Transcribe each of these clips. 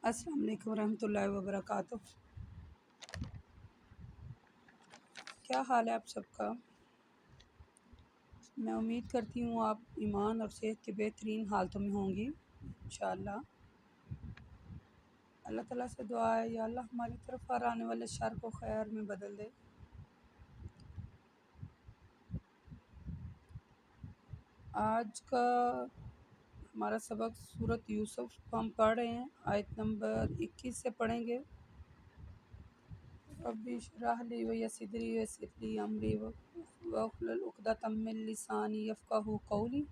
السلام علیکم ورحمۃ اللہ وبرکاتہ۔ کیا حال ہے آپ سب کا؟ میں امید کرتی ہوں آپ ایمان اور صحت کے بہترین حالتوں میں ہوں گی انشاءاللہ۔ اللہ تعالیٰ سے دعا ہے یا اللہ ہماری طرف آنے والے شر کو خیر میں بدل دے۔ آج کا ہمارا سبق سورۃ یوسف ہم پڑھ رہے ہیں، آیت نمبر 21 سے پڑھیں گے۔ ربی اشرح لی ویسر لی امری واحلل عقدۃ من لسانی یفقہوا قولی۔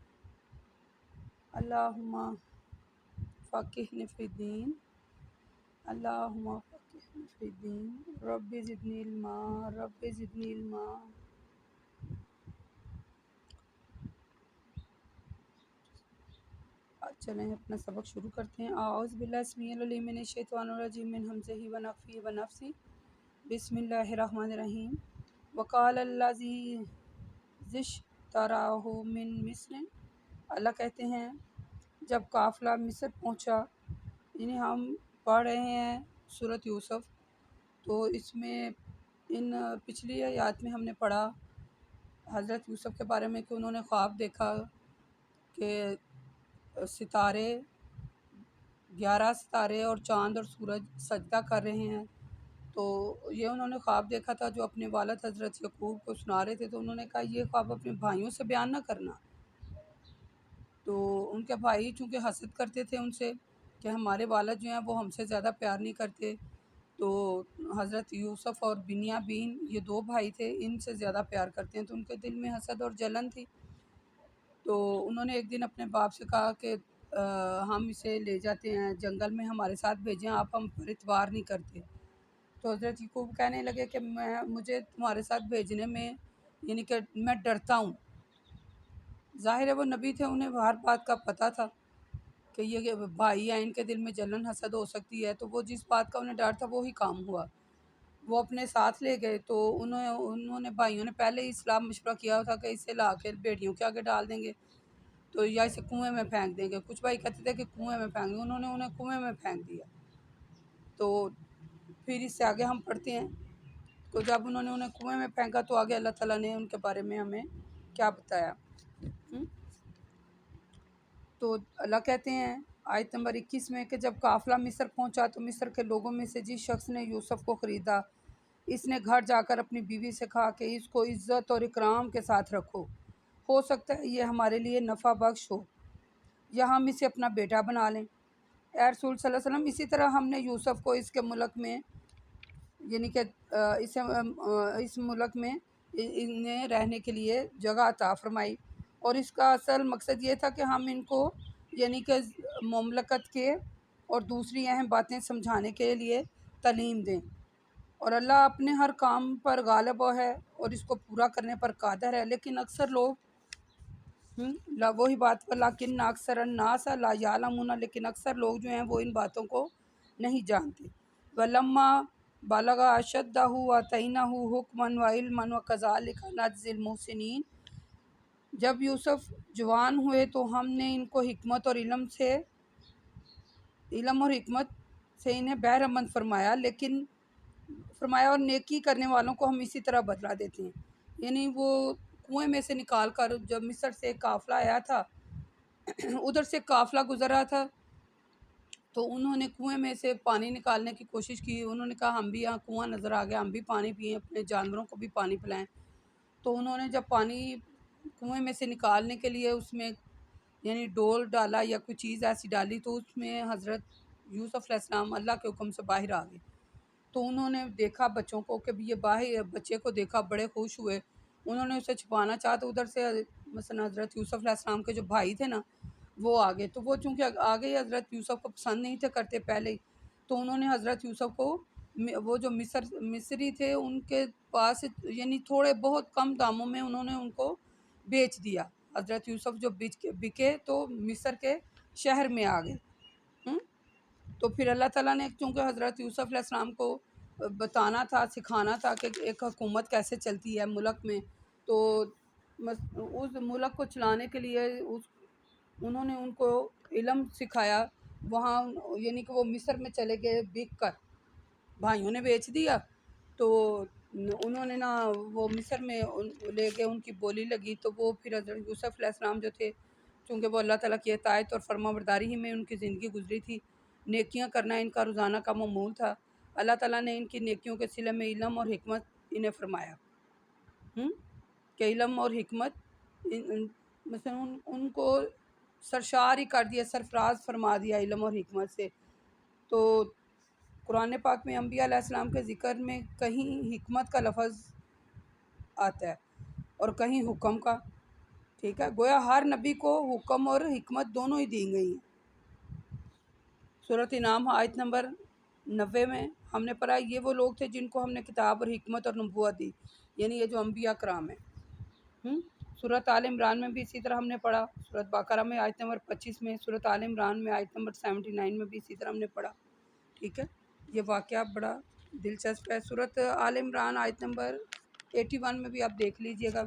اللہم فقہنی فی الدین، اللہم فقہنی فی الدین، رب زدنی علما، رب زدنی علما۔ چلیں اپنا سبق شروع کرتے ہیں۔ اعوذ باللہ السمیع العلیم من الشیطان الرجیم من ہمزہ ونفخہ ونفثہ، بسم اللہ الرحمن الرحیم۔ وقال الذی اشتراہ من مصر، اللہ کہتے ہیں جب قافلہ مصر پہنچا، یعنی ہم پڑھ رہے ہیں سورۃ یوسف، تو اس میں ان پچھلی آیات میں ہم نے پڑھا حضرت یوسف کے بارے میں کہ انہوں نے خواب دیکھا کہ ستارے 11 ستارے اور چاند اور سورج سجدہ کر رہے ہیں۔ تو یہ انہوں نے خواب دیکھا تھا جو اپنے والد حضرت یعقوب کو سنا رہے تھے، تو انہوں نے کہا یہ خواب اپنے بھائیوں سے بیان نہ کرنا۔ تو ان کے بھائی چونکہ حسد کرتے تھے ان سے کہ ہمارے والد جو ہیں وہ ہم سے زیادہ پیار نہیں کرتے، تو حضرت یوسف اور بنیامین یہ 2 بھائی تھے، ان سے زیادہ پیار کرتے ہیں، تو ان کے دل میں حسد اور جلن تھی۔ تو انہوں نے ایک دن اپنے باپ سے کہا کہ ہم اسے لے جاتے ہیں جنگل میں، ہمارے ساتھ بھیجیں، آپ ہم پر اعتبار نہیں کرتے۔ تو حضرت یعقوب کہنے لگے کہ مجھے تمہارے ساتھ بھیجنے میں یعنی کہ میں ڈرتا ہوں۔ ظاہر ہے وہ نبی تھے، انہیں ہر بات کا پتہ تھا کہ یہ بھائی ہیں، ان کے دل میں جلن حسد ہو سکتی ہے، تو وہ جس بات کا انہیں ڈر تھا وہی کام ہوا۔ وہ اپنے ساتھ لے گئے، تو انہوں نے بھائیوں نے پہلے ہی صلاح مشورہ کیا تھا کہ اسے لا کے بیڑیوں کے آگے ڈال دیں گے تو یا اسے کنویں میں پھینک دیں گے۔ کچھ بھائی کہتے تھے کہ کنویں میں پھینک دیں، انہوں نے انہیں کنویں میں پھینک دیا۔ تو پھر اس سے آگے ہم پڑھتے ہیں تو جب انہوں نے انہیں کنویں میں پھینکا تو آگے اللہ تعالیٰ نے ان کے بارے میں ہمیں کیا بتایا۔ تو اللہ کہتے ہیں آیت نمبر 21 میں کہ جب قافلہ مصر پہنچا تو مصر کے لوگوں میں سے جس شخص نے یوسف کو خریدا، اس نے گھر جا کر اپنی بیوی سے کہا کہ اس کو عزت اور اکرام کے ساتھ رکھو، ہو سکتا ہے یہ ہمارے لیے نفع بخش ہو یا ہم اسے اپنا بیٹا بنا لیں۔ اے رسول صلی اللہ علیہ وسلم، اسی طرح ہم نے یوسف کو اس کے ملک میں یعنی کہ اس ملک میں انہیں رہنے کے لیے جگہ عطا فرمائی، اور اس کا اصل مقصد یہ تھا کہ ہم ان کو یعنی کہ مملکت کے اور دوسری اہم باتیں سمجھانے کے لیے تعلیم دیں، اور اللہ اپنے ہر کام پر غالب ہے اور اس کو پورا کرنے پر قادر ہے، لیکن اکثر لوگ وہی بات پر لیکن اکثر الناس لا یعلمون، لیکن اکثر لوگ جو ہیں وہ ان باتوں کو نہیں جانتے۔ وَلَمَّا بَلَغَ أَشُدَّهُ وَآتَيْنَاهُ حُکْمًا وَعِلْمًا وَكَذَلِكَ نَجْزِي الْمُحْسِنِينَ، جب یوسف جوان ہوئے تو ہم نے ان کو علم اور حکمت سے انہیں بہرمند فرمایا، اور نیکی کرنے والوں کو ہم اسی طرح بدلہ دیتے ہیں۔ یعنی وہ کنویں میں سے نکال کر جب مصر سے ایک قافلہ آیا تھا، ادھر سے قافلہ گزر رہا تھا، تو انہوں نے کنویں میں سے پانی نکالنے کی کوشش کی۔ انہوں نے کہا ہم بھی یہاں کنواں نظر آ گیا، ہم بھی پانی پئیں، اپنے جانوروں کو بھی پانی پلائیں۔ تو انہوں نے جب پانی کنویں میں سے نکالنے کے لیے اس میں یعنی ڈول ڈالا یا کوئی چیز ایسی ڈالی، تو اس میں حضرت یوسف علیہ السلام اللہ کے حکم سے باہر آ گئے۔ تو انہوں نے دیکھا بچوں کو کہ یہ باہر بچے کو دیکھا، بڑے خوش ہوئے، انہوں نے اسے چھپانا چاہا، تو ادھر سے مثلا حضرت یوسف علیہ السلام کے جو بھائی تھے نا وہ آگے، تو وہ چونکہ آگے حضرت یوسف کو پسند نہیں تھے کرتے پہلے ہی، تو انہوں نے حضرت یوسف کو وہ جو مصری تھے ان کے پاس یعنی تھوڑے بہت کم داموں میں انہوں نے ان کو بیچ دیا۔ حضرت یوسف جو بکے تو مصر کے شہر میں آ گئے۔ تو پھر اللہ تعالیٰ نے چونکہ حضرت یوسف علیہ السلام کو بتانا تھا، سکھانا تھا کہ ایک حکومت کیسے چلتی ہے ملک میں، تو اس ملک کو چلانے کے لیے انہوں نے ان کو علم سکھایا وہاں یعنی کہ وہ مصر میں چلے گئے بک کر، بھائیوں نے بیچ دیا تو انہوں نے نا وہ مصر میں لے گئے، ان کی بولی لگی تو وہ پھر حضرت یوسف علیہ السلام جو تھے، چونکہ وہ اللہ تعالیٰ کی اطاعت اور فرما برداری ہی میں ان کی زندگی گزری تھی، نیکیاں کرنا ان کا روزانہ کا معمول تھا، اللہ تعالیٰ نے ان کی نیکیوں کے صلے میں علم اور حکمت انہیں فرمایا کہ علم اور حکمت مثلا ان کو سرشار ہی کر دیا، سرفراز فرما دیا علم اور حکمت سے۔ تو قرآن پاک میں انبیاء علیہ السلام کے ذکر میں کہیں حکمت کا لفظ آتا ہے اور کہیں حکم کا، ٹھیک ہے، گویا ہر نبی کو حکم اور حکمت دونوں ہی دی گئی ہیں۔ سورۃ انعام آیت نمبر 90 میں ہم نے پڑھا یہ وہ لوگ تھے جن کو ہم نے کتاب اور حکمت اور نبوت دی، یعنی یہ جو انبیاء کرام ہیں۔ سورۃ آل عمران میں بھی اسی طرح ہم نے پڑھا، سورۃ بقرہ میں آیت نمبر 25 میں، سورۃ آل عمران میں آیت نمبر 79 میں بھی اسی طرح ہم نے پڑھا، ٹھیک ہے۔ یہ واقعہ بڑا دلچسپ ہے۔ سورۃ آل عمران آیت نمبر 81 میں بھی آپ دیکھ لیجئے گا،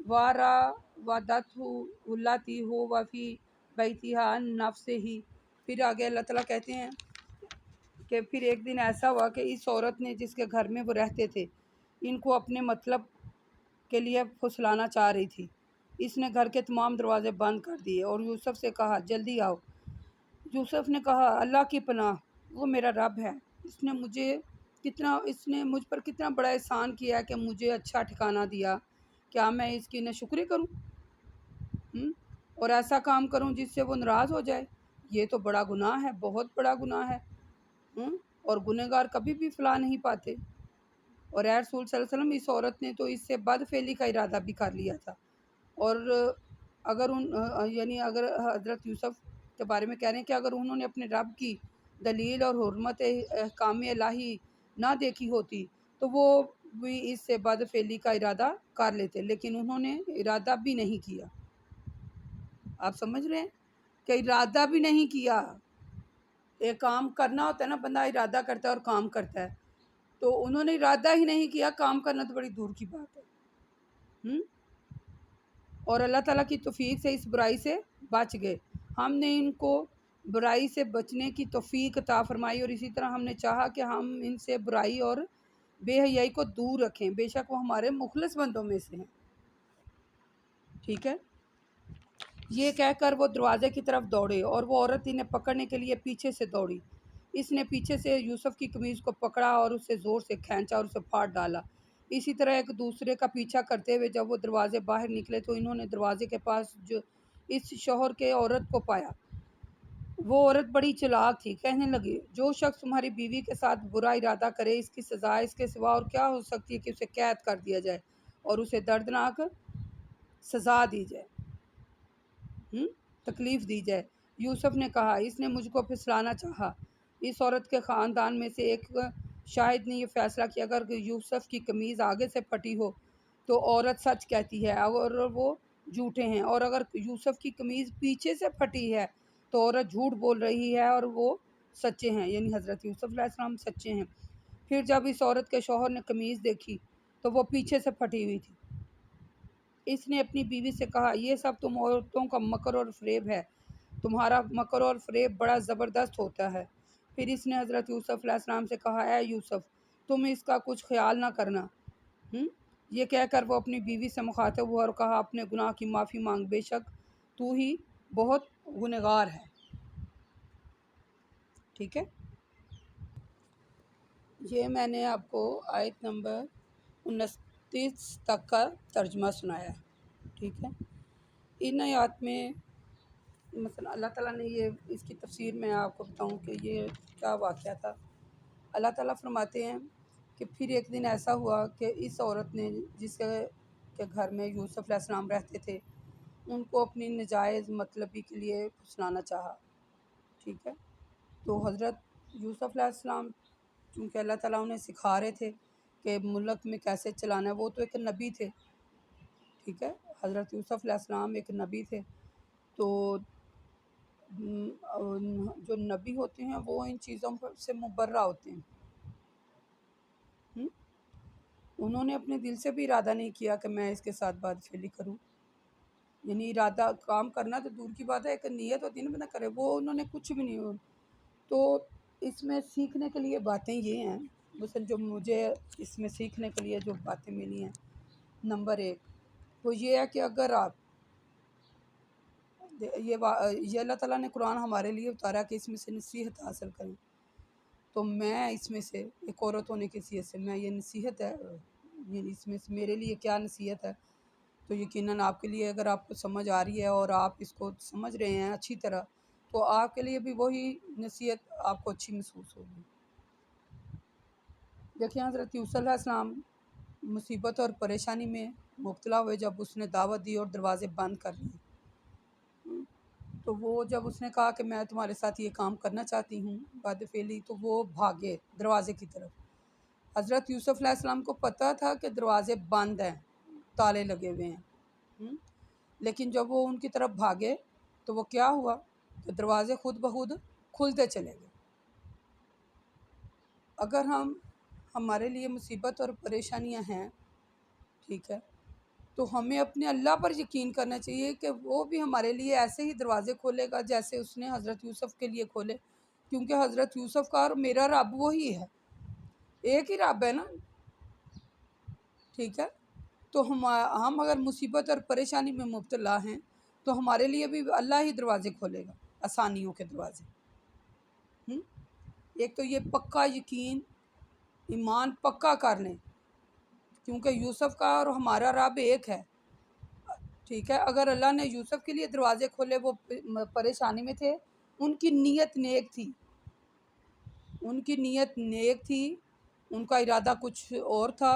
وَرَاوَدَتْهُ الَّتِي هُوَ فِي بَيْتِهَا عَن نَفْسِهِ، پھر آگے اللہ تعالیٰ کہتے ہیں کہ پھر ایک دن ایسا ہوا کہ اس عورت نے جس کے گھر میں وہ رہتے تھے ان کو اپنے مطلب کے لیے پھسلانا چاہ رہی تھی، اس نے گھر کے تمام دروازے بند کر دیے اور یوسف سے کہا جلدی آؤ۔ یوسف نے کہا اللہ کی پناہ، وہ میرا رب ہے، اس نے مجھ پر کتنا بڑا احسان کیا ہے کہ مجھے اچھا ٹھکانہ دیا، کیا میں اس کی ناشکری کروں اور ایسا کام کروں جس سے وہ ناراض ہو جائے؟ یہ تو بڑا گناہ ہے، بہت بڑا گناہ ہے، اور گنہگار کبھی بھی فلاح نہیں پاتے۔ اور اے رسول صلی اللہ علیہ وسلم، اس عورت نے تو اس سے بد فعلی کا ارادہ بھی کر لیا تھا، اور اگر حضرت یوسف کے بارے میں کہہ رہے ہیں کہ اگر انہوں نے اپنے رب کی دلیل اور حرمت احکام الہی نہ دیکھی ہوتی تو وہ بھی اس سے بد فعلی کا ارادہ کر لیتے، لیکن انہوں نے ارادہ بھی نہیں کیا۔ آپ سمجھ رہے ہیں کہ ارادہ بھی نہیں کیا۔ ایک کام کرنا ہوتا ہے نا، بندہ ارادہ کرتا ہے اور کام کرتا ہے، تو انہوں نے ارادہ ہی نہیں کیا، کام کرنا تو بڑی دور کی بات ہے۔ اور اللہ تعالیٰ کی توفیق سے اس برائی سے بچ گئے، ہم نے ان کو برائی سے بچنے کی توفیق عطا فرمائی، اور اسی طرح ہم نے چاہا کہ ہم ان سے برائی اور بے حیائی کو دور رکھیں، بے شک وہ ہمارے مخلص بندوں میں سے ہیں، ٹھیک ہے۔ یہ کہہ کر وہ دروازے کی طرف دوڑے اور وہ عورت انہیں پکڑنے کے لیے پیچھے سے دوڑی، اس نے پیچھے سے یوسف کی قمیض کو پکڑا اور اسے زور سے کھینچا اور اسے پھاڑ ڈالا۔ اسی طرح ایک دوسرے کا پیچھا کرتے ہوئے جب وہ دروازے باہر نکلے تو انہوں نے دروازے کے پاس جو اس شوہر کے عورت کو پایا۔ وہ عورت بڑی چلاک تھی، کہنے لگی جو شخص تمہاری بیوی کے ساتھ برا ارادہ کرے اس کی سزا اس کے سوا اور کیا ہو سکتی ہے کہ اسے قید کر دیا جائے اور اسے دردناک سزا دی جائے، تکلیف دی جائے۔ یوسف نے کہا اس نے مجھ کو پھسلانا چاہا۔ اس عورت کے خاندان میں سے ایک شاہد نے یہ فیصلہ کیا اگر یوسف کی قمیض آگے سے پھٹی ہو تو عورت سچ کہتی ہے اور وہ جھوٹے ہیں، اور اگر یوسف کی قمیض پیچھے سے پھٹی ہے تو عورت جھوٹ بول رہی ہے اور وہ سچے ہیں، یعنی حضرت یوسف علیہ السلام سچے ہیں۔ پھر جب اس عورت کے شوہر نے قمیض دیکھی تو وہ پیچھے سے پھٹی ہوئی تھی، اس نے اپنی بیوی سے کہا یہ سب تم عورتوں کا مکر اور فریب ہے، تمہارا مکر اور فریب بڑا زبردست ہوتا ہے۔ پھر اس نے حضرت یوسف علیہ السلام سے کہا اے یوسف تم اس کا کچھ خیال نہ کرنا۔ یہ کہہ کر وہ اپنی بیوی سے مخاطب ہوا اور کہا اپنے گناہ کی معافی مانگ، بے شک تو ہی بہت گنہگار ہے، ٹھیک ہے۔ یہ میں نے آپ کو آیت نمبر 29 تک کا ترجمہ سنایا، ٹھیک ہے۔ ان آیات میں مثلا اللہ تعالیٰ نے یہ اس کی تفسیر میں آپ کو بتاؤں کہ یہ کیا واقعہ تھا۔ اللہ تعالیٰ فرماتے ہیں کہ پھر ایک دن ایسا ہوا کہ اس عورت نے جس کے گھر میں یوسف علیہ السلام رہتے تھے ان کو اپنی نجائز مطلبی کے لیے پھسلانا چاہا، ٹھیک ہے۔ تو حضرت یوسف علیہ السلام چونکہ اللہ تعالیٰ انہیں سکھا رہے تھے کہ ملک میں کیسے چلانا ہے، وہ تو ایک نبی تھے، ٹھیک ہے، حضرت یوسف علیہ السلام ایک نبی تھے، تو جو نبی ہوتے ہیں وہ ان چیزوں سے مبرہ ہوتے ہیں۔ انہوں نے اپنے دل سے بھی ارادہ نہیں کیا کہ میں اس کے ساتھ بد فعلی کروں، یعنی ارادہ کام کرنا تو دور کی بات ہے، ایک نیت ہوتی ہے نا بندہ کرے، وہ انہوں نے کچھ بھی نہیں ہو۔ تو اس میں سیکھنے کے لیے باتیں یہ ہیں، مثلا جو مجھے اس میں سیکھنے کے لیے جو باتیں ملی ہیں، نمبر ایک وہ یہ ہے کہ اگر آپ یہ اللہ تعالیٰ نے قرآن ہمارے لیے اتارا کہ اس میں سے نصیحت حاصل کریں، تو میں اس میں سے ایک عورت ہونے کی حیثیت سے میں یہ نصیحت ہے، یہ اس میں سے میرے لیے کیا نصیحت ہے، تو یقیناً آپ کے لیے اگر آپ کو سمجھ آ رہی ہے اور آپ اس کو سمجھ رہے ہیں اچھی طرح، تو آپ کے لیے بھی وہی نصیحت آپ کو اچھی محسوس ہوگی۔ دیکھیں حضرت یوسف علیہ السلام مصیبت اور پریشانی میں مبتلا ہوئے، جب اس نے دعوت دی اور دروازے بند کر لیے، تو وہ جب اس نے کہا کہ میں تمہارے ساتھ یہ کام کرنا چاہتی ہوں بد فعلی، تو وہ بھاگے دروازے کی طرف۔ حضرت یوسف علیہ السلام کو پتہ تھا کہ دروازے بند ہیں، تالے لگے ہوئے ہیں، لیکن جب وہ ان کی طرف بھاگے تو وہ کیا ہوا کہ دروازے خود بخود کھلتے چلے گئے۔ اگر ہمارے لیے مصیبت اور پریشانیاں ہیں، ٹھیک ہے، تو ہمیں اپنے اللہ پر یقین کرنا چاہیے کہ وہ بھی ہمارے لیے ایسے ہی دروازے کھولے گا جیسے اس نے حضرت یوسف کے لیے کھولے، کیونکہ حضرت یوسف کا اور میرا رب وہی ہے، ایک ہی رب ہے نا، ٹھیک ہے۔ تو ہم اگر مصیبت اور پریشانی میں مبتلا ہیں تو ہمارے لیے بھی اللہ ہی دروازے کھولے گا، آسانیوں کے دروازے۔ ایک تو یہ پکا یقین، ایمان پکا کر لیں، کیونکہ یوسف کا اور ہمارا رب ایک ہے، ٹھیک ہے۔ اگر اللہ نے یوسف کے لیے دروازے کھولے، وہ پریشانی میں تھے، ان کی نیت نیک تھی، ان کی نیت نیک تھی، ان کا ارادہ کچھ اور تھا،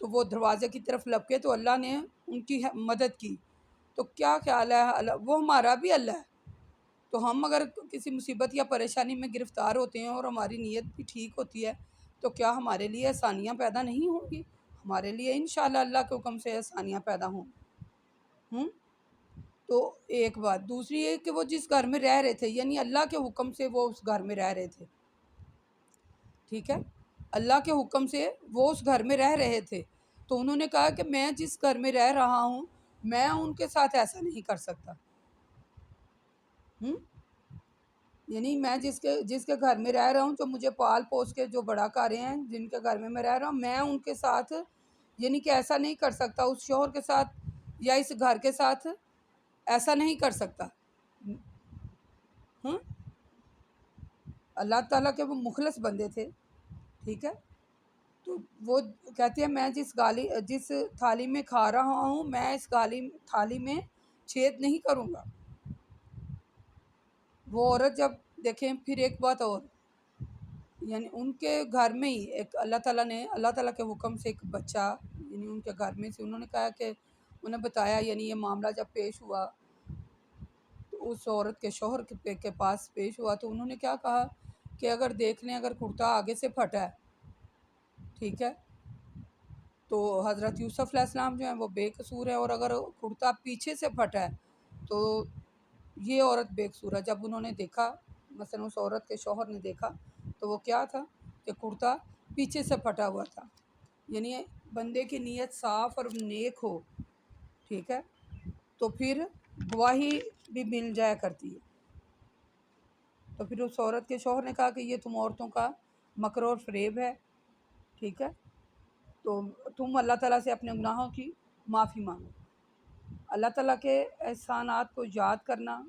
تو وہ دروازے کی طرف لپکے تو اللہ نے ان کی مدد کی۔ تو کیا خیال ہے، وہ ہمارا بھی اللہ ہے، تو ہم اگر کسی مصیبت یا پریشانی میں گرفتار ہوتے ہیں اور ہماری نیت بھی ٹھیک ہوتی ہے، تو کیا ہمارے لیے آسانیاں پیدا نہیں ہوں گی؟ ہمارے لیے انشاءاللہ اللہ کے حکم سے آسانیاں پیدا ہوں۔ تو ایک بات، دوسری یہ کہ وہ جس گھر میں رہ رہے تھے، یعنی اللہ کے حکم سے وہ اس گھر میں رہ رہے تھے، ٹھیک ہے، اللہ کے حکم سے وہ اس گھر میں رہ رہے تھے، تو انہوں نے کہا کہ میں جس گھر میں رہ رہا ہوں میں ان کے ساتھ ایسا نہیں کر سکتا، یعنی میں جس کے گھر میں رہ رہا ہوں، جو مجھے پال پوس کے جو بڑا کر رہے ہیں، جن کے گھر میں رہ رہا ہوں، میں ان کے ساتھ یعنی کہ ایسا نہیں کر سکتا، اس شوہر کے ساتھ یا اس گھر کے ساتھ ایسا نہیں کر سکتا۔ اللہ تعالیٰ کے وہ مخلص بندے تھے، ٹھیک ہے، تو وہ کہتے ہیں میں جس تھالی میں کھا رہا ہوں میں اس تھالی میں چھید نہیں کروں گا۔ وہ عورت جب دیکھیں، پھر ایک بات اور، یعنی ان کے گھر میں ہی ایک اللہ تعالیٰ کے حکم سے ایک بچہ، یعنی ان کے گھر میں سے انہوں نے کہا کہ انہیں بتایا، یعنی یہ معاملہ جب پیش ہوا تو اس عورت کے شوہر کے پاس پیش ہوا، تو انہوں نے کیا کہا کہ اگر دیکھ لیں اگر کرتا آگے سے پھٹا ہے، ٹھیک ہے، تو حضرت یوسف علیہ السلام جو ہیں وہ بے قصور ہے، اور اگر کرتا پیچھے سے پھٹا ہے تو یہ عورت بے قصور ہے۔ جب انہوں نے دیکھا، مثلا اس عورت کے شوہر نے دیکھا، تو وہ کیا تھا کہ کرتا پیچھے سے پھٹا ہوا تھا، یعنی بندے کی نیت صاف اور نیک ہو، ٹھیک ہے، تو پھر گواہی بھی مل جایا کرتی ہے۔ تو پھر اس عورت کے شوہر نے کہا کہ یہ تم عورتوں کا مکر اور فریب ہے، ٹھیک ہے، تو تم اللہ تعالیٰ سے اپنے گناہوں کی معافی مانگو۔ اللہ تعالیٰ کے احسانات کو یاد کرنا،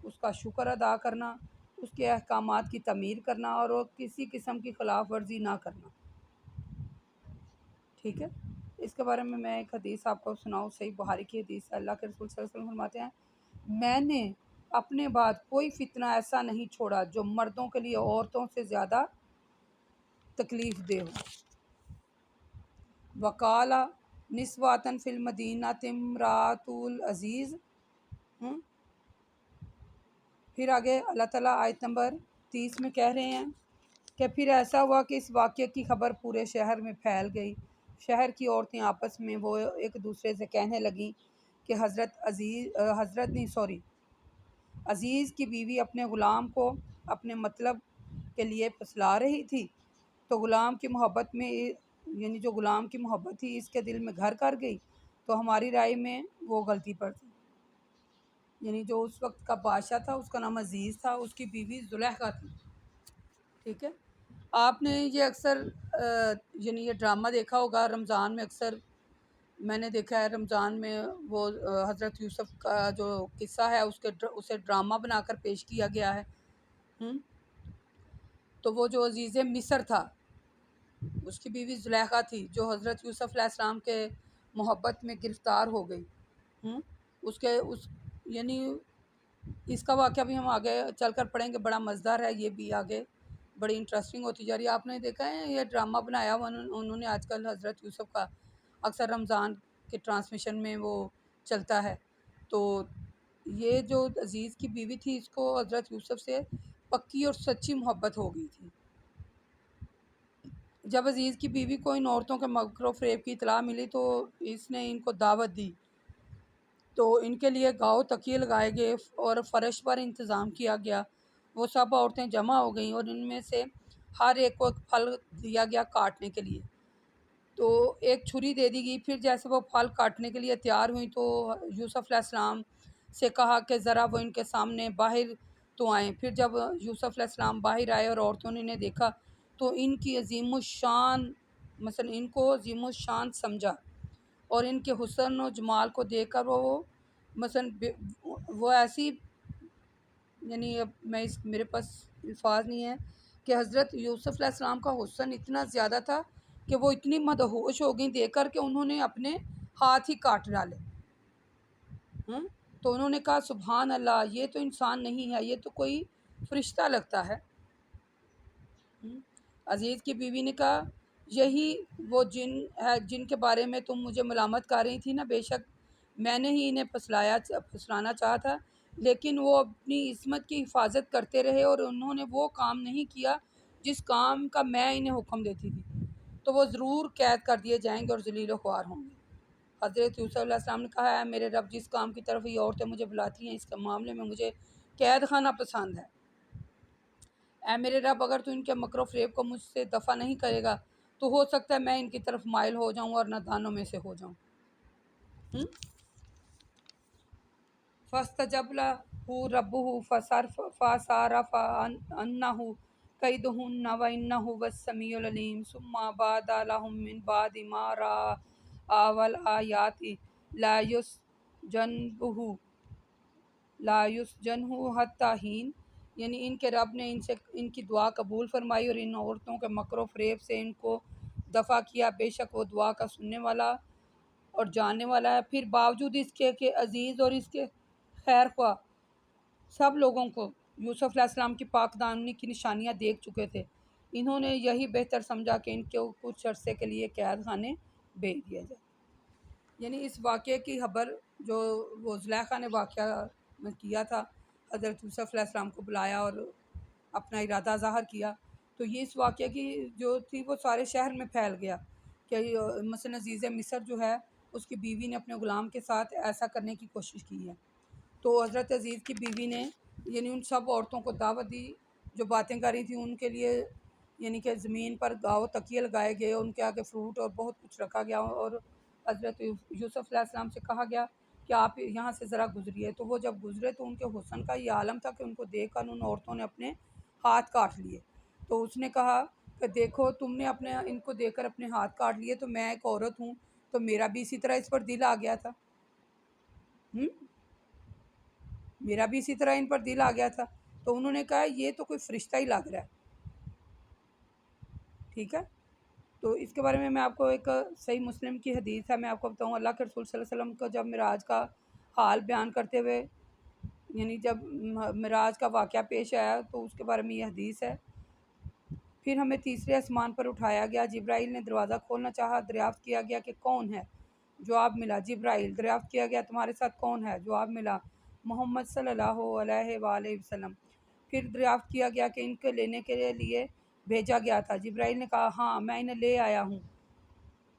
اس کا شکر ادا کرنا، اس کے احکامات کی تعمیر کرنا، اور کسی قسم کی خلاف ورزی نہ کرنا، ٹھیک ہے۔ اس کے بارے میں ایک حدیث آپ کو سناؤں، صحیح بخاری کی حدیث ہے۔ اللہ کے رسول صلی اللہ علیہ وسلم فرماتے ہیں، میں نے اپنے بعد کوئی فتنہ ایسا نہیں چھوڑا جو مردوں کے لیے عورتوں سے زیادہ تکلیف دہ ہو۔ وقال نسواتن فی المدینۃ امرأۃ العزیز۔ پھر آگے اللہ تعالیٰ آیت نمبر 30 میں کہہ رہے ہیں کہ پھر ایسا ہوا کہ اس واقعے کی خبر پورے شہر میں پھیل گئی، شہر کی عورتیں آپس میں وہ ایک دوسرے سے کہنے لگیں کہ عزیز کی بیوی اپنے غلام کو اپنے مطلب کے لیے پھسلا رہی تھی، تو غلام کی محبت میں، یعنی جو غلام کی محبت تھی اس کے دل میں گھر کر گئی، تو ہماری رائے میں وہ غلطی پر تھی۔ یعنی جو اس وقت کا بادشاہ تھا اس کا نام عزیز تھا، اس کی بیوی زلیخا تھی، ٹھیک ہے۔ آپ نے یہ اکثر یعنی یہ ڈرامہ دیکھا ہوگا رمضان میں، اکثر میں نے دیکھا ہے رمضان میں وہ حضرت یوسف کا جو قصہ ہے اسے ڈرامہ بنا کر پیش کیا گیا ہے۔ تو وہ جو عزیز مصر تھا اس کی بیوی زلیخا تھی جو حضرت یوسف علیہ السلام کے محبت میں گرفتار ہو گئی۔ یعنی اس کا واقعہ بھی ہم آگے چل کر پڑھیں گے، بڑا مزیدار ہے، یہ بھی آگے بڑی انٹرسٹنگ ہوتی جا رہی ہے۔ آپ نے دیکھا ہے یہ ڈرامہ بنایا ہوا انہوں نے آج کل حضرت یوسف کا، اکثر رمضان کے ٹرانسمیشن میں وہ چلتا ہے۔ تو یہ جو عزیز کی بیوی تھی اس کو حضرت یوسف سے پکی اور سچی محبت ہو گئی تھی۔ جب عزیز کی بیوی کو ان عورتوں کے مکر و فریب کی اطلاع ملی تو اس نے ان کو دعوت دی، تو ان کے لیے گاؤ تکیے لگائے گئے اور فرش پر انتظام کیا گیا۔ وہ سب عورتیں جمع ہو گئیں اور ان میں سے ہر ایک کو ایک پھل دیا گیا کاٹنے کے لیے، تو ایک چھری دے دی گئی۔ پھر جیسے وہ پھل کاٹنے کے لیے تیار ہوئیں تو یوسف علیہ السلام سے کہا کہ ذرا وہ ان کے سامنے باہر تو آئیں۔ پھر جب یوسف علیہ السلام باہر آئے اور عورتوں نے انہیں دیکھا تو ان کی عظیم الشان ان کو عظیم الشان سمجھا، اور ان کے حسن و جمال کو دیکھ کر وہ ایسی، یعنی اب میرے پاس الفاظ نہیں ہے کہ حضرت یوسف علیہ السلام کا حسن اتنا زیادہ تھا کہ وہ اتنی مدہوش ہو گئیں دیکھ کر کہ انہوں نے اپنے ہاتھ ہی کاٹ ڈالے۔ تو انہوں نے کہا سبحان اللہ، یہ تو انسان نہیں ہے، یہ تو کوئی فرشتہ لگتا ہے۔ عزیز کی بیوی نے کہا یہی وہ جن ہے جن کے بارے میں تم مجھے ملامت کر رہی تھی نا، بے شک میں نے ہی انہیں پھسلانا چاہا تھا، لیکن وہ اپنی عصمت کی حفاظت کرتے رہے اور انہوں نے وہ کام نہیں کیا جس کام کا میں انہیں حکم دیتی تھی، تو وہ ضرور قید کر دیے جائیں گے اور ذلیل و خوار ہوں گے۔ حضرت یوسف علیہ السلام نے کہا ہے میرے رب، جس کام کی طرف یہ عورتیں مجھے بلاتی ہیں اس کے معاملے میں مجھے قید خانہ پسند ہے۔ اے میرے رب، اگر تو ان کے مکر و فریب کو مجھ سے دفع نہیں کرے گا تو ہو سکتا ہے میں ان کی طرف مائل ہو جاؤں اور نادانوں میں سے ہو جاؤں۔ فَاسْتَجَابَ لَهُ رَبُّهُ فَصَرَفَ عَنْهُ كَيْدَهُنَّ وَإِنَّهُ هُوَ السَّمِيعُ الْعَلِيمُ ثُمَّ بَدَا لَهُم مِّن بَعْدِ مَا رَأَوْا الْآيَاتِ لَيُسْجَنُهُ حَتَّىٰ حِينٍ، یعنی ان کے رب نے ان کی دعا قبول فرمائی اور ان عورتوں کے مکر و فریب سے ان کو دفع کیا، بے شک وہ دعا کا سننے والا اور جاننے والا ہے۔ پھر باوجود اس کے کہ عزیز اور اس کے خیر خواہ سب لوگوں کو یوسف علیہ السلام کی پاک دامنی کی نشانیاں دیکھ چکے تھے، انہوں نے یہی بہتر سمجھا کہ ان کو کچھ عرصے کے لیے قید خانے بھیج دیا جائے۔ یعنی اس واقعے کی خبر جو وہ زلیخا نے واقعہ میں کیا تھا، حضرت یوسف علیہ السلام کو بلایا اور اپنا ارادہ ظاہر کیا، تو یہ اس واقعے کی جو تھی وہ سارے شہر میں پھیل گیا کہ مثلا عزیز مصر جو ہے اس کی بیوی نے اپنے غلام کے ساتھ ایسا کرنے کی کوشش کی ہے۔ تو حضرت عزیز کی بیوی نے یعنی ان سب عورتوں کو دعوت دی جو باتیں کر رہی تھیں، ان کے لیے یعنی کہ زمین پر گاؤ تکیے لگائے گئے، ان کے آگے فروٹ اور بہت کچھ رکھا گیا، اور حضرت یوسف علیہ السلام سے کہا گیا کہ آپ یہاں سے ذرا گزریے۔ تو وہ جب گزرے تو ان کے حسن کا یہ عالم تھا کہ ان کو دیکھ کر ان عورتوں نے اپنے ہاتھ کاٹ لیے۔ تو اس نے کہا کہ دیکھو تم نے اپنے ان کو دیکھ کر اپنے ہاتھ کاٹ لیے، تو میں ایک عورت ہوں تو میرا بھی اسی طرح اس پر دل آ گیا تھا، میرا بھی اسی طرح ان پر دل آ گیا تھا۔ تو انہوں نے کہا یہ تو کوئی فرشتہ ہی لگ رہا ہے، ٹھیک ہے۔ تو اس کے بارے میں آپ کو ایک صحیح مسلم کی حدیث ہے، میں آپ کو بتاؤں، اللہ کے رسول صلی اللہ علیہ وسلم کو جب معراج کا حال بیان کرتے ہوئے یعنی جب معراج کا واقعہ پیش آیا تو اس کے بارے میں یہ حدیث ہے۔ پھر ہمیں تیسرے آسمان پر اٹھایا گیا، جبرائیل نے دروازہ کھولنا چاہا، دریافت کیا گیا کہ کون ہے؟ جواب ملا جبرائیل۔ دریافت کیا گیا تمہارے ساتھ کون ہے؟ جواب ملا محمد صلی اللہ علیہ وآلہ وسلم۔ پھر دریافت کیا گیا کہ ان کو لینے کے لیے بھیجا گیا تھا؟ جبرائیل نے کہا ہاں میں انہیں لے آیا ہوں۔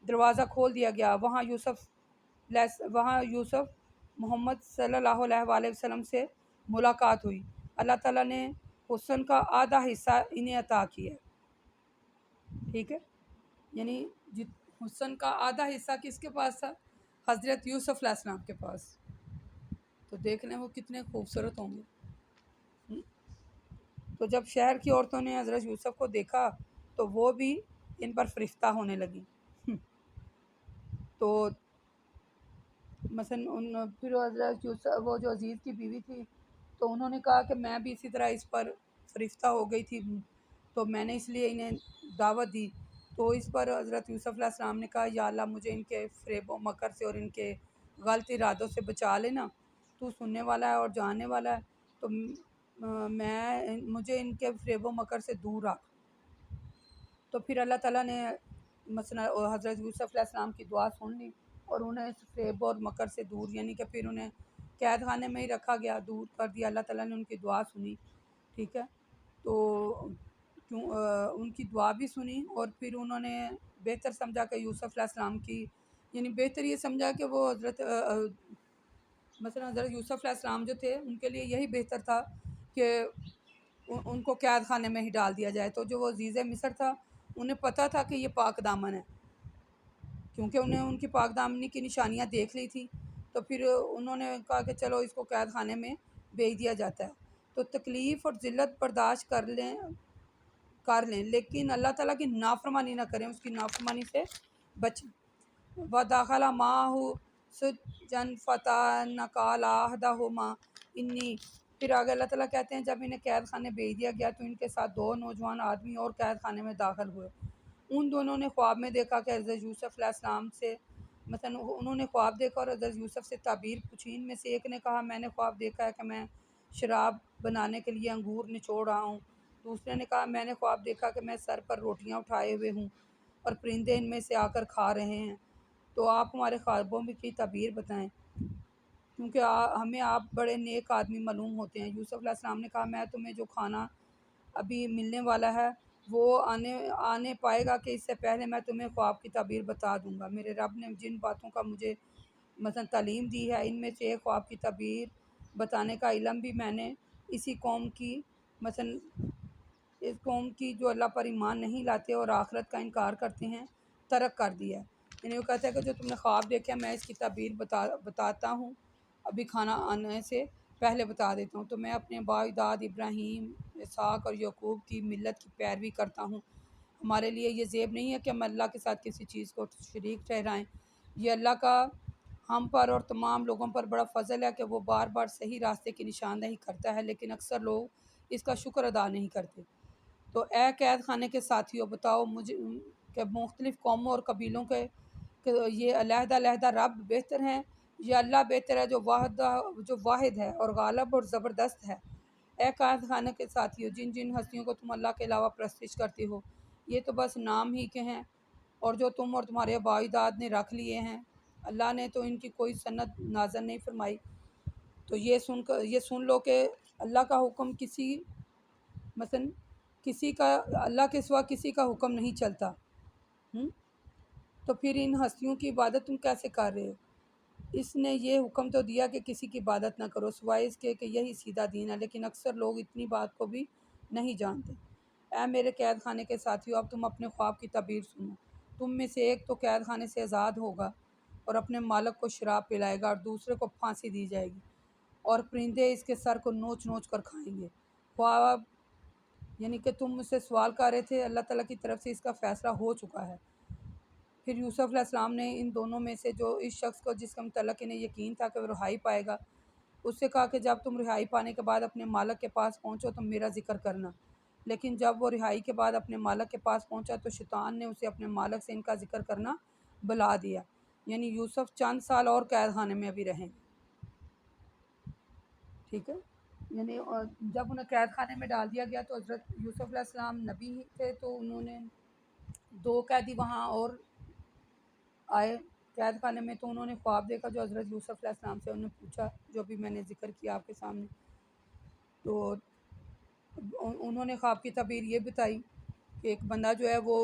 دروازہ کھول دیا گیا، وہاں یوسف محمد صلی اللہ علیہ وآلہ وسلم سے ملاقات ہوئی۔ اللہ تعالیٰ نے حسن کا آدھا حصہ انہیں عطا کیا، ٹھیک ہے۔ یعنی حسن کا آدھا حصہ کس کے پاس تھا؟ حضرت یوسف علیہ السلام کے پاس۔ تو دیکھ لیں وہ کتنے خوبصورت ہوں گے۔ تو جب شہر کی عورتوں نے حضرت یوسف کو دیکھا تو وہ بھی ان پر فرفتہ ہونے لگی۔ تو مثلا پھر حضرت یوسف وہ جو عزیز کی بیوی تھی تو انہوں نے کہا کہ میں بھی اسی طرح اس پر فرفتہ ہو گئی تھی، تو میں نے اس لیے انہیں دعوت دی۔ تو اس پر حضرت یوسف علیہ السلام نے کہا یا اللہ مجھے ان کے فریب و مکر سے اور ان کے غلط ارادوں سے بچا لینا، تو سننے والا ہے اور جاننے والا ہے، تو مجھے ان کے فریب و مکر سے دور رکھ۔ تو پھر اللہ تعالیٰ نے مثلا حضرت یوسف علیہ السلام کی دعا سن لی اور انہیں اس فریب اور مکر سے دور، یعنی کہ پھر انہیں قید خانے میں ہی رکھا گیا، دور کر دیا۔ اللہ تعالیٰ نے ان کی دعا سنی، ٹھیک ہے، تو ان کی دعا بھی سنی اور پھر انہوں نے بہتر سمجھا کہ یوسف علیہ السلام کی، یعنی بہتر یہ سمجھا کہ وہ مثلا حضرت یوسف علیہ السلام جو تھے ان کے لیے یہی بہتر تھا کہ ان کو قید خانے میں ہی ڈال دیا جائے۔ تو جو وہ عزیز مصر تھا انہیں پتہ تھا کہ یہ پاک دامن ہے، کیونکہ انہیں ان کی پاک دامنی کی نشانیاں دیکھ لی تھی، تو پھر انہوں نے کہا کہ چلو اس کو قید خانے میں بھیج دیا جاتا ہے۔ تو تکلیف اور ذلت برداشت کر لیں لیکن اللہ تعالیٰ کی نافرمانی نہ کریں، اس کی نافرمانی سے بچیں۔ وَدَخَلَ مَعَهُ سِجْنًا فَتَانَ قَالَ أَحَدُهُمَا إِنِّي، پھر آگے اللہ تعالیٰ کہتے ہیں جب انہیں قید خانے بھیج دیا گیا تو ان کے ساتھ 2 نوجوان آدمی اور قید خانے میں داخل ہوئے۔ ان دونوں نے خواب میں دیکھا کہ حضرت یوسف علیہ السلام سے مثلا انہوں نے خواب دیکھا اور حضرت یوسف سے تعبیر پوچھی۔ ان میں سے ایک نے کہا میں نے خواب دیکھا ہے کہ میں شراب بنانے کے لیے انگور نچوڑ رہا ہوں۔ دوسرے نے کہا میں نے خواب دیکھا کہ میں سر پر روٹیاں اٹھائے ہوئے ہوں اور پرندے ان میں سے آ کر کھا رہے ہیں، تو آپ ہمارے خوابوں کی تعبیر بتائیں کیونکہ ہمیں آپ بڑے نیک آدمی معلوم ہوتے ہیں۔ یوسف علیہ السلام نے کہا میں تمہیں جو کھانا ابھی ملنے والا ہے وہ آنے پائے گا کہ اس سے پہلے میں تمہیں خواب کی تعبیر بتا دوں گا۔ میرے رب نے جن باتوں کا مجھے مثلا تعلیم دی ہے ان میں سے ایک خواب کی تعبیر بتانے کا علم بھی میں نے اسی قوم کی مثلا اس قوم کی جو اللہ پر ایمان نہیں لاتے اور آخرت کا انکار کرتے ہیں ترک کر دیا ہے۔ یعنی وہ کہتا ہے کہ جو تم نے خواب دیکھا میں اس کی تعبیر بتاتا ہوں، ابھی کھانا آنے سے پہلے بتا دیتا ہوں۔ تو میں اپنے باپ داد ابراہیم، اسحاق اور یعقوب کی ملت کی پیروی کرتا ہوں۔ ہمارے لیے یہ عیب نہیں ہے کہ ہم اللہ کے ساتھ کسی چیز کو شریک ٹھہرائیں۔ یہ اللہ کا ہم پر اور تمام لوگوں پر بڑا فضل ہے کہ وہ بار بار صحیح راستے کی نشاندہی کرتا ہے، لیکن اکثر لوگ اس کا شکر ادا نہیں کرتے۔ تو اے قید خانے کے ساتھیوں بتاؤ مجھے کہ مختلف قوموں اور قبیلوں کے کہ یہ علیحدہ علیحدہ رب بہتر ہیں یا اللہ بہتر ہے جو واحد ہے اور غالب اور زبردست ہے۔ اے قید خانے کے ساتھیوں جن جن ہستیوں کو تم اللہ کے علاوہ پرستش کرتے ہو یہ تو بس نام ہی کے ہیں اور جو تم اور تمہارے آباء و اجداد نے رکھ لیے ہیں، اللہ نے تو ان کی کوئی سند نازل نہیں فرمائی۔ تو یہ سن لو کہ اللہ کا حکم کسی کا اللہ کے سوا کسی کا حکم نہیں چلتا۔ تو پھر ان ہستیوں کی عبادت تم کیسے کر رہے ہو؟ اس نے یہ حکم تو دیا کہ کسی کی عبادت نہ کرو سوائے اس کے کہ یہی سیدھا دین ہے، لیکن اکثر لوگ اتنی بات کو بھی نہیں جانتے۔ اے میرے قید خانے کے ساتھیوں اب تم اپنے خواب کی تعبیر سنو۔ تم میں سے ایک تو قید خانے سے آزاد ہوگا اور اپنے مالک کو شراب پلائے گا اور دوسرے کو پھانسی دی جائے گی اور پرندے اس کے سر کو نوچ نوچ کر کھائیں گے۔ خواب یعنی کہ تم مجھ سے سوال کر رہے تھے، اللہ تعالیٰ کی طرف سے اس کا فیصلہ ہو چکا ہے۔ پھر یوسف علیہ السلام نے ان دونوں میں سے جو اس شخص کو جس کا متعلق انہیں یقین تھا کہ وہ رہائی پائے گا اس سے کہا کہ جب تم رہائی پانے کے بعد اپنے مالک کے پاس پہنچو تو میرا ذکر کرنا۔ لیکن جب وہ رہائی کے بعد اپنے مالک کے پاس پہنچا تو شیطان نے اسے اپنے مالک سے ان کا ذکر کرنا بلا دیا۔ یعنی یوسف چند سال اور قید خانے میں ابھی رہیں گے، ٹھیک ہے۔ یعنی جب انہیں قید خانے میں ڈال دیا گیا تو حضرت یوسف علیہ السلام نبی تھے تو انہوں نے 2 قیدی وہاں اور آئے قید خانے میں، تو انہوں نے خواب دیکھا جو حضرت یوسف علیہ السلام سے انہوں نے پوچھا جو بھی میں نے ذکر کیا آپ کے سامنے۔ تو انہوں نے خواب کی تعبیر یہ بتائی کہ ایک بندہ جو ہے وہ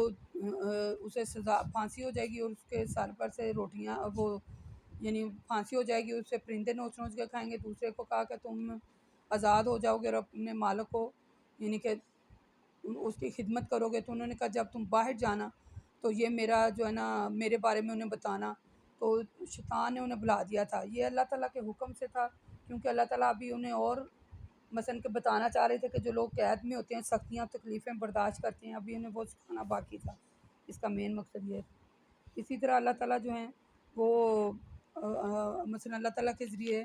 اسے سزا پھانسی ہو جائے گی اور اس کے سر پر سے روٹیاں وہ یعنی پھانسی ہو جائے گی، اس سے پرندے نوچ نوچ کے کھائیں گے۔ دوسرے کو کہا کہ تم آزاد ہو جاؤ گے اور اپنے مالک کو یعنی کہ اس کی خدمت کرو گے۔ تو انہوں نے کہا جب تم باہر جانا تو یہ میرا جو ہے نا میرے بارے میں انہیں بتانا۔ تو شیطان نے انہیں بلا دیا تھا، یہ اللہ تعالیٰ کے حکم سے تھا کیونکہ اللہ تعالیٰ ابھی انہیں اور مثلاً کہ بتانا چاہ رہے تھے کہ جو لوگ قید میں ہوتے ہیں سختیاں تکلیفیں برداشت کرتے ہیں، ابھی انہیں وہ سکھانا باقی تھا، اس کا مین مقصد یہ ہے۔ اسی طرح اللہ تعالیٰ جو ہیں وہ مثلاً اللہ تعالیٰ کے ذریعے،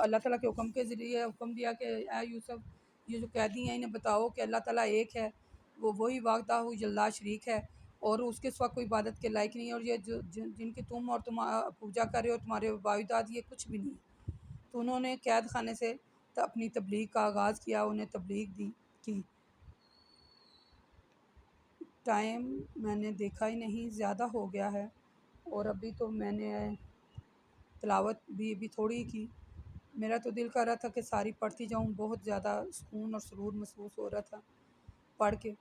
اللہ تعالیٰ کے حکم کے ذریعے حکم دیا کہ اے یوسف یہ جو قیدی ہیں انہیں بتاؤ کہ اللہ تعالیٰ ایک ہے، وہ وہی واحدہ جل شریک ہے اور اس کے سوا کوئی عبادت کے لائق نہیں ہے، اور یہ جن کی تم اور تم پوجا کر رہے ہو تمہارے باوجود یہ کچھ بھی نہیں ہے۔ تو انہوں نے قید خانے سے اپنی تبلیغ کا آغاز کیا، انہیں تبلیغ کی۔ ٹائم میں نے دیکھا ہی نہیں، زیادہ ہو گیا ہے، اور ابھی تو میں نے تلاوت بھی ابھی تھوڑی کی۔ میرا تو دل کر رہا تھا کہ ساری پڑھتی جاؤں، بہت زیادہ سکون اور سرور محسوس ہو رہا تھا پڑھ کے،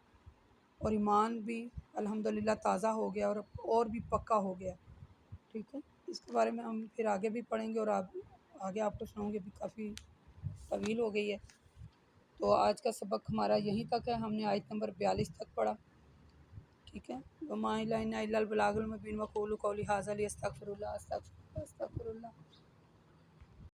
اور ایمان بھی الحمدللہ تازہ ہو گیا اور بھی پکا ہو گیا۔ ٹھیک ہے، اس کے بارے میں ہم پھر آگے بھی پڑھیں گے، اور آگے آپ کو سناؤں گے، بھی کافی طویل ہو گئی ہے۔ تو آج کا سبق ہمارا یہیں تک ہے، ہم نے آیت نمبر 42 تک پڑھا۔ ٹھیک ہے، وَمَا إِلَيْنَا إِلَّا الْبَلَاغُ الْمُبِينُ وَقُولُوا قَوْلِي هَٰذَا لِأَسْتَغْفِرَ اللَّهَ أَسْتَغْفِرُ اللَّهَ